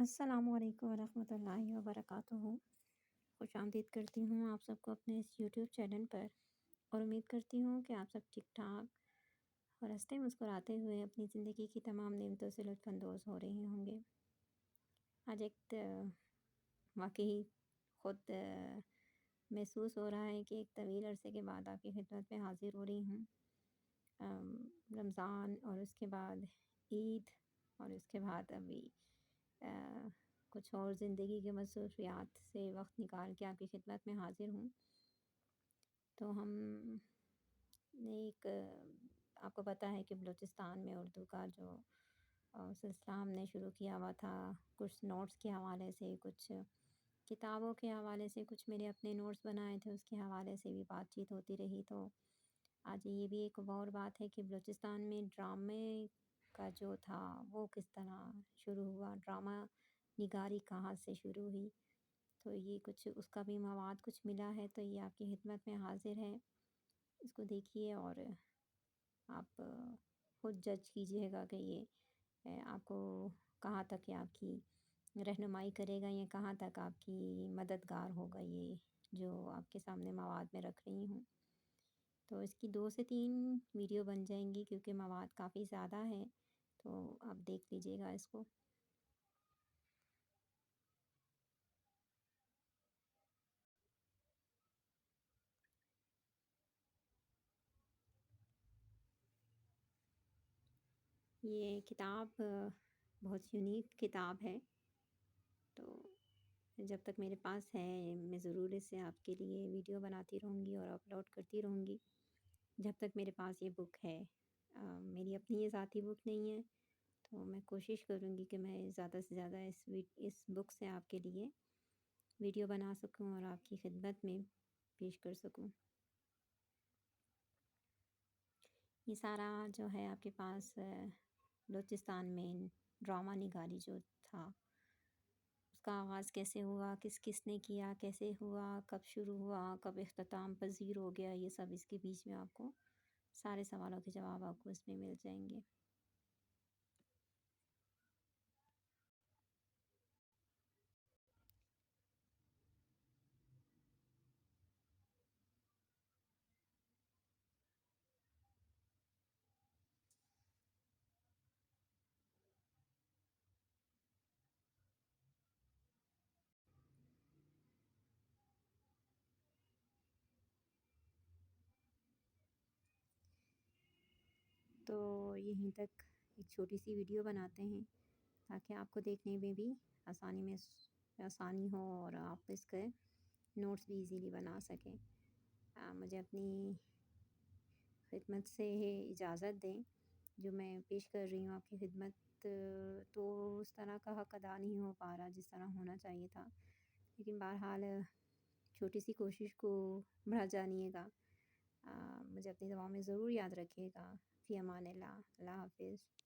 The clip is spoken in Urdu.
السلام علیکم ورحمۃ اللہ وبرکاتہ۔ خوش آمدید کرتی ہوں آپ سب کو اپنے اس یوٹیوب چینل پر، اور امید کرتی ہوں کہ آپ سب ٹھیک ٹھاک اور ہنستے مسکراتے ہوئے اپنی زندگی کی تمام نعمتوں سے لطف اندوز ہو رہے ہوں گے۔ آج ایک واقعی خود محسوس ہو رہا ہے کہ ایک طویل عرصے کے بعد آپ کی خدمت میں حاضر ہو رہی ہوں۔ رمضان اور اس کے بعد عید اور اس کے بعد ابھی کچھ اور زندگی کے مصروفیات سے وقت نکال کے آپ کی خدمت میں حاضر ہوں۔ تو ہم نے ایک آپ کو پتہ ہے کہ بلوچستان میں اردو کا جو سلسلہ ہم نے شروع کیا ہوا تھا، کچھ نوٹس کے حوالے سے، کچھ کتابوں کے حوالے سے، کچھ میرے اپنے نوٹس بنائے تھے اس کے حوالے سے بھی بات چیت ہوتی رہی۔ تو آج یہ بھی ایک اور بات ہے کہ بلوچستان میں ڈرامے کا جو تھا وہ کس طرح شروع ہوا، ڈرامہ نگاری کہاں سے شروع ہوئی۔ تو یہ کچھ اس کا بھی مواد کچھ ملا ہے، تو یہ آپ کی خدمت میں حاضر ہے۔ اس کو دیکھیے اور آپ خود جج کیجیے گا کہ یہ آپ کو کہاں تک یہ آپ کی رہنمائی کرے گا یا کہاں تک آپ کی مددگار ہوگا، یہ جو آپ کے سامنے مواد میں رکھ رہی ہوں۔ تو اس کی 2 سے 3 ویڈیو بن جائیں گی کیونکہ مواد کافی زیادہ ہے، تو آپ دیکھ لیجیے گا اس کو۔ یہ کتاب بہت یونیک کتاب ہے، تو جب تک میرے پاس ہے میں ضرور اس سے آپ کے لیے ویڈیو بناتی رہوں گی اور اپلوڈ کرتی رہوں گی جب تک میرے پاس یہ بک ہے۔ میری اپنی یہ ذاتی بک نہیں ہے، تو میں کوشش کروں گی کہ میں زیادہ سے زیادہ اس بک سے آپ کے لیے ویڈیو بنا سکوں اور آپ کی خدمت میں پیش کر سکوں۔ یہ سارا جو ہے آپ کے پاس بلوچستان میں ڈرامہ نگاری جو تھا اس کا آغاز کیسے ہوا، کس کس نے کیا، کیسے ہوا، کب شروع ہوا، کب اختتام پذیر ہو گیا، یہ سب اس کے بیچ میں آپ کو سارے سوالوں کے جواب آپ کو اس میں مل جائیں گے۔ تو یہیں تک ایک چھوٹی سی ویڈیو بناتے ہیں تاکہ آپ کو دیکھنے میں بھی آسانی ہو اور آپ اس کے نوٹس بھی ایزیلی بنا سکیں۔ مجھے اپنی خدمت سے اجازت دیں، جو میں پیش کر رہی ہوں آپ کی خدمت تو اس طرح کا حق ادا نہیں ہو پا رہا جس طرح ہونا چاہیے تھا، لیکن بہرحال چھوٹی سی کوشش کو بڑھا جانیے گا۔ مجھے اپنی دعاؤں میں ضرور یاد رکھیے گا۔ فی امان اللہ، اللہ حافظ۔